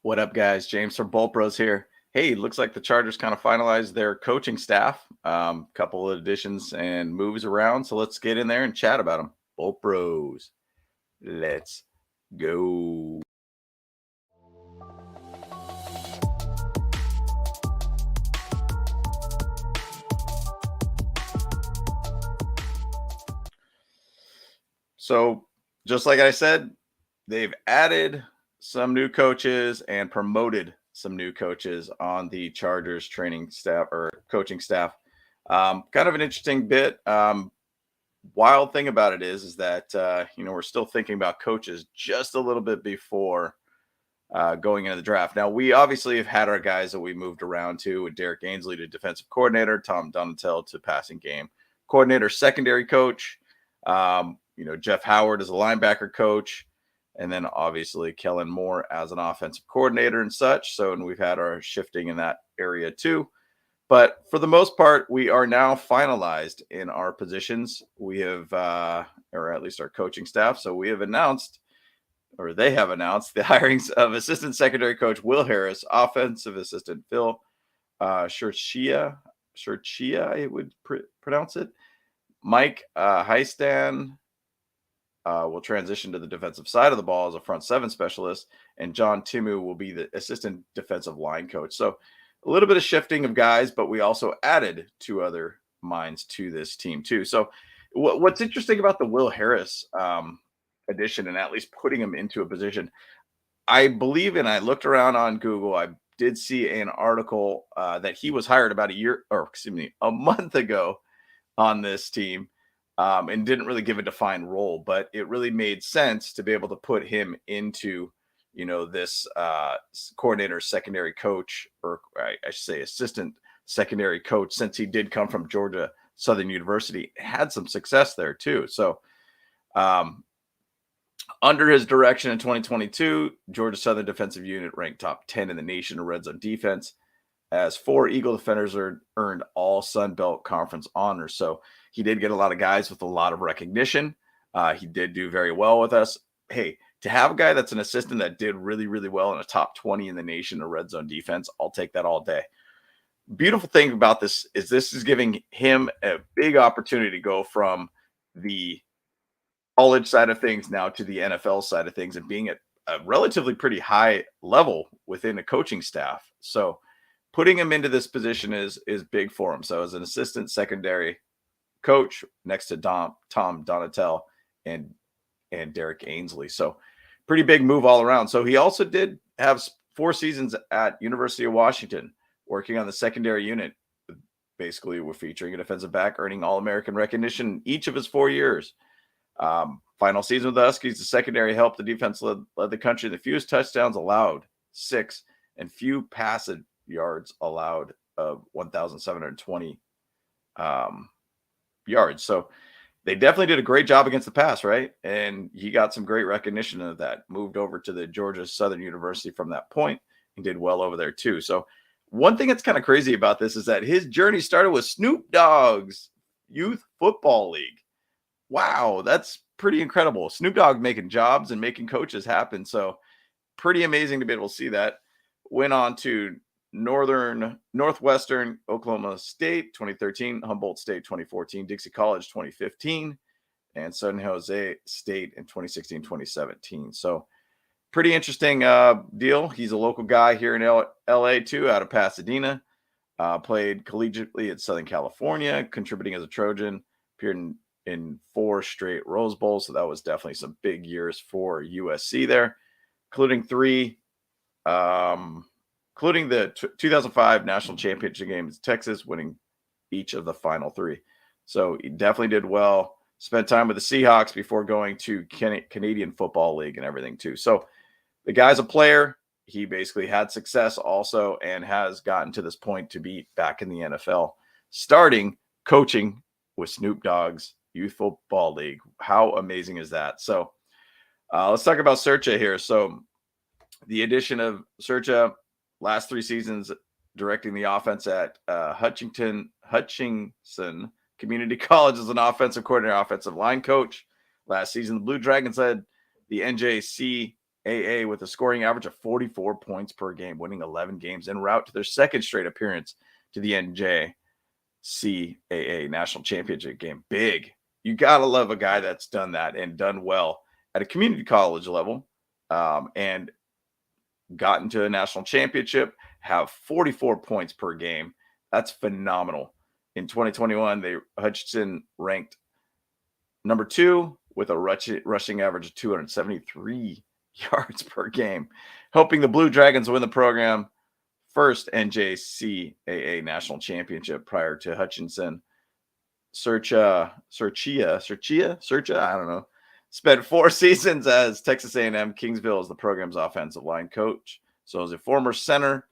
What up, guys? James from Bolt Bros here. Hey, looks like the Chargers kind of finalized their coaching staff. Couple of additions and moves around. So let's get in there and chat about them. Bolt Bros. Let's go. So, just like I said, they've added some new coaches and promoted some new coaches on the Chargers training staff or coaching staff. Kind of an interesting bit. Wild thing about it is that we're still thinking about coaches just a little bit before going into the draft. Now, we obviously have had our guys that we moved around to, with Derek Ainsley to defensive coordinator, Tom Donal to passing game coordinator, secondary coach. Jeff Howard as a linebacker coach, and then obviously Kellen Moore as an offensive coordinator and such. So, and we've had our shifting in that area too. But for the most part, we are now finalized in our positions. We have, or at least our coaching staff. So we have announced, or they have announced, the hirings of assistant secondary coach Will Harris, offensive assistant Phil Shurchia, I would pronounce it. Mike Heistan will transition to the defensive side of the ball as a front seven specialist, and John Timu will be the assistant defensive line coach. So a little bit of shifting of guys, but we also added two other minds to this team too. So what's interesting about the Will Harris addition, and at least putting him into a position, I believe, and I looked around on Google, I did see an article that he was hired about a month ago on this team, and didn't really give a defined role, but it really made sense to be able to put him into this coordinator, secondary coach, or I should say assistant secondary coach, since he did come from Georgia Southern University, had some success there too. So under his direction in 2022, Georgia Southern defensive unit ranked top 10 in the nation in red zone defense, as 4 Eagle defenders earned all Sun Belt Conference honors. So he did get a lot of guys with a lot of recognition. He did do very well with us. Hey, to have a guy that's an assistant that did really, really well in a top 20 in the nation in red zone defense, I'll take that all day. Beautiful thing about this is giving him a big opportunity to go from the college side of things now to the NFL side of things, and being at a relatively pretty high level within the coaching staff. So putting him into this position is big for him. So as an assistant secondary coach next to Tom Donal and Derek Ainsley. So pretty big move all around. So he also did have 4 seasons at University of Washington working on the secondary unit. Basically, we're featuring a defensive back earning All-American recognition each of his 4 years. Final season with the Huskies, the secondary helped the defense led the country. The fewest touchdowns allowed, 6, and few passing yards allowed of 1,720 yards. So they definitely did a great job against the pass, right? And he got some great recognition of that. Moved over to the Georgia Southern University from that point and did well over there too. So one thing that's kind of crazy about this is that his journey started with Snoop Dogg's Youth Football League. Wow, that's pretty incredible. Snoop Dogg making jobs and making coaches happen. So pretty amazing to be able to see that. Went on to Northwestern, Oklahoma State 2013, Humboldt State 2014, Dixie College 2015, and San Jose State in 2016-2017. So pretty interesting deal. He's a local guy here in LA too, out of Pasadena. Played collegiately at Southern California, contributing as a Trojan. Appeared in 4 straight Rose Bowls, so that was definitely some big years for USC there, including 3. Including the 2005 national championship games, Texas winning each of the final 3. So he definitely did well. Spent time with the Seahawks before going to Canadian Football League and everything too. So the guy's a player. He basically had success also, and has gotten to this point to be back in the NFL, starting coaching with Snoop Dogg's Youth Football League. How amazing is that? So let's talk about Sercha here. So the addition of Sercha, last 3 seasons directing the offense at Hutchinson Community College as an offensive coordinator, offensive line coach. Last season, the Blue Dragons led the NJC CAA with a scoring average of 44 points per game, winning 11 games en route to their second straight appearance to the NJCAA National Championship game. Big. You got to love a guy that's done that and done well at a community college level, and gotten to a national championship, have 44 points per game. That's phenomenal. In 2021, Hutchinson ranked number 2 with a rushing average of 273 yards per game, helping the Blue Dragons win the program first NJCAA national championship prior to Hutchinson. Serchia, I don't know, spent 4 seasons as Texas A&M Kingsville as the program's offensive line coach. So as a former center,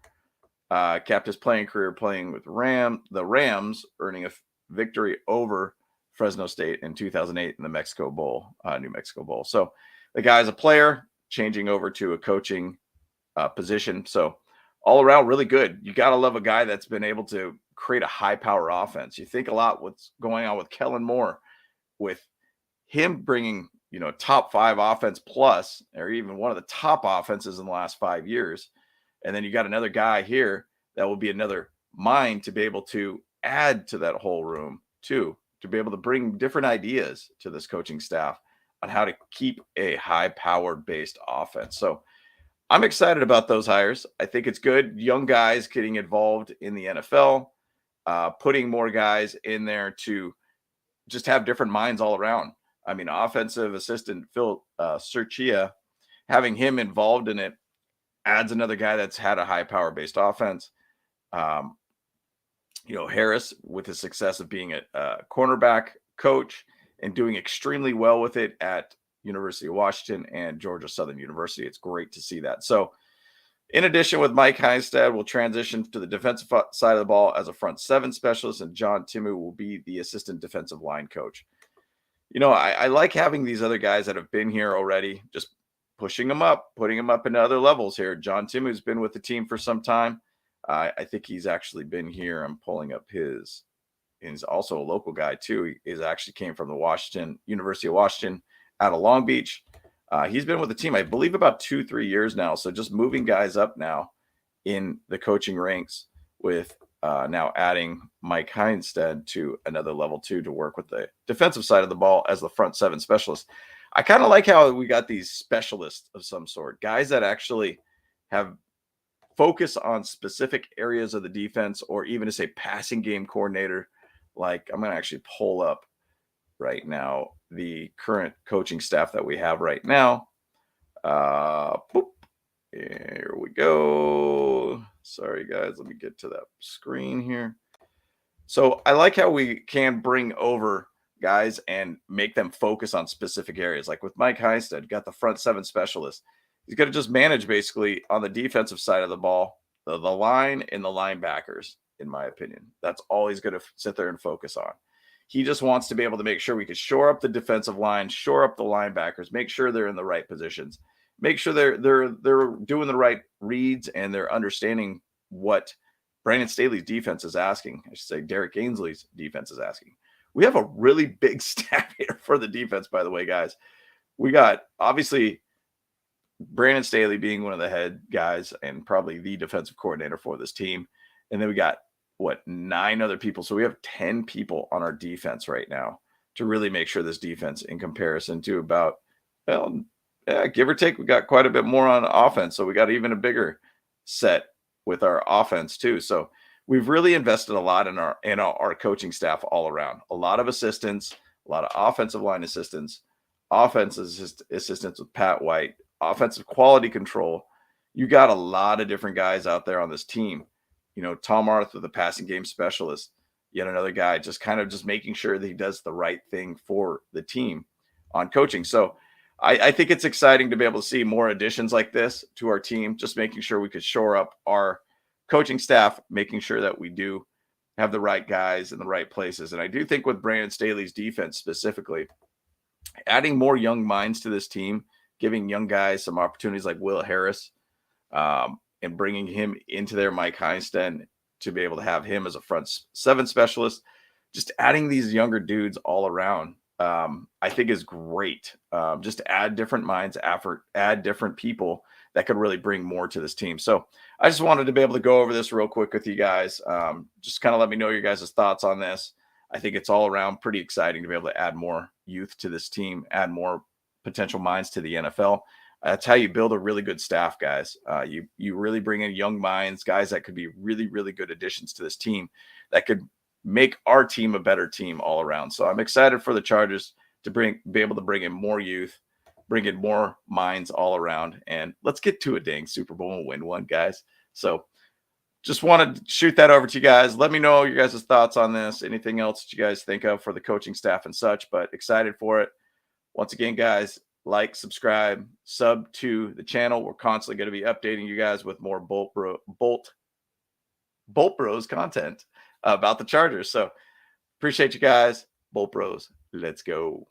capped his playing career playing with the Rams, earning a victory over Fresno State in 2008 in the New Mexico Bowl. So the guy's a player changing over to a coaching position. So all around really good. You got to love a guy that's been able to create a high power offense. You think a lot what's going on with Kellen Moore, with him bringing, top 5 offense plus, or even one of the top offenses in the last 5 years. And then you got another guy here that will be another mind to be able to add to that whole room too, to be able to bring different ideas to this coaching staff on how to keep a high powered based offense. So I'm excited about those hires. I think it's good. Young guys getting involved in the NFL, putting more guys in there to just have different minds all around. I mean, offensive assistant Phil Serchia, having him involved in it adds another guy that's had a high power based offense. Harris, with the success of being a cornerback coach and doing extremely well with it at University of Washington and Georgia Southern University. It's great to see that. So in addition, with Mike Heinstad, we'll transition to the defensive side of the ball as a front 7 specialist, and John Timu will be the assistant defensive line coach. I like having these other guys that have been here already, just pushing them up, putting them up into other levels here. John Timu's been with the team for some time. I think he's actually been here. I'm pulling up he's also a local guy too. He actually came from the University of Washington out of Long Beach. He's been with the team, I believe, about 2-3 years now. So just moving guys up now in the coaching ranks, with now adding Mike Heinstad to another level 2 to work with the defensive side of the ball as the front 7 specialist. I kind of like how we got these specialists of some sort, guys that actually have focus on specific areas of the defense, or even as a passing game coordinator. Like, I'm going to actually pull up right now the current coaching staff that we have right now. Here we go. Sorry, guys. Let me get to that screen here. So I like how we can bring over guys and make them focus on specific areas. Like with Mike Heinstad, got the front 7 specialist. He's going to just manage basically on the defensive side of the ball, the line and the linebackers, in my opinion. That's all he's going to sit there and focus on. He just wants to be able to make sure we can shore up the defensive line, shore up the linebackers, make sure they're in the right positions, make sure they're doing the right reads, and they're understanding what Brandon Staley's defense is asking. I should say Derek Ainsley's defense is asking. We have a really big staff here for the defense, by the way, guys. We got, obviously, Brandon Staley being one of the head guys and probably the defensive coordinator for this team. And then we got, 9 other people. So we have 10 people on our defense right now to really make sure this defense, in comparison to about, give or take, we got quite a bit more on offense. So we got even a bigger set with our offense too. So we've really invested a lot in our coaching staff all around. A lot of assistants, a lot of offensive line assistants, offensive assistants with Pat White, offensive quality control. You got a lot of different guys out there on this team. Tom Arthur, the passing game specialist, yet another guy, just making sure that he does the right thing for the team on coaching. So I think it's exciting to be able to see more additions like this to our team, just making sure we could shore up our coaching staff, making sure that we do have the right guys in the right places. And I do think with Brandon Staley's defense specifically, adding more young minds to this team, giving young guys some opportunities like Will Harris, and bringing him into there, Mike Heinstad, to be able to have him as a front 7 specialist, just adding these younger dudes all around I think is great. Just to add different minds, effort, add different people that could really bring more to this team. So I just wanted to be able to go over this real quick with you guys. Just kind of let me know your guys' thoughts on this. I think it's all around pretty exciting to be able to add more youth to this team, add more potential minds to the NFL. That's how you build a really good staff, guys. You really bring in young minds, guys that could be really, really good additions to this team that could make our team a better team all around. So I'm excited for the Chargers to be able to bring in more youth, bring in more minds all around, and let's get to a dang Super Bowl and win one, guys. So just wanted to shoot that over to you guys. Let me know your guys' thoughts on this. Anything else that you guys think of for the coaching staff and such, but excited for it. Once again, guys, like, subscribe, sub to the channel. We're constantly going to be updating you guys with more Bolt Bros content about the Chargers. So appreciate you guys. Bolt Bros, let's go.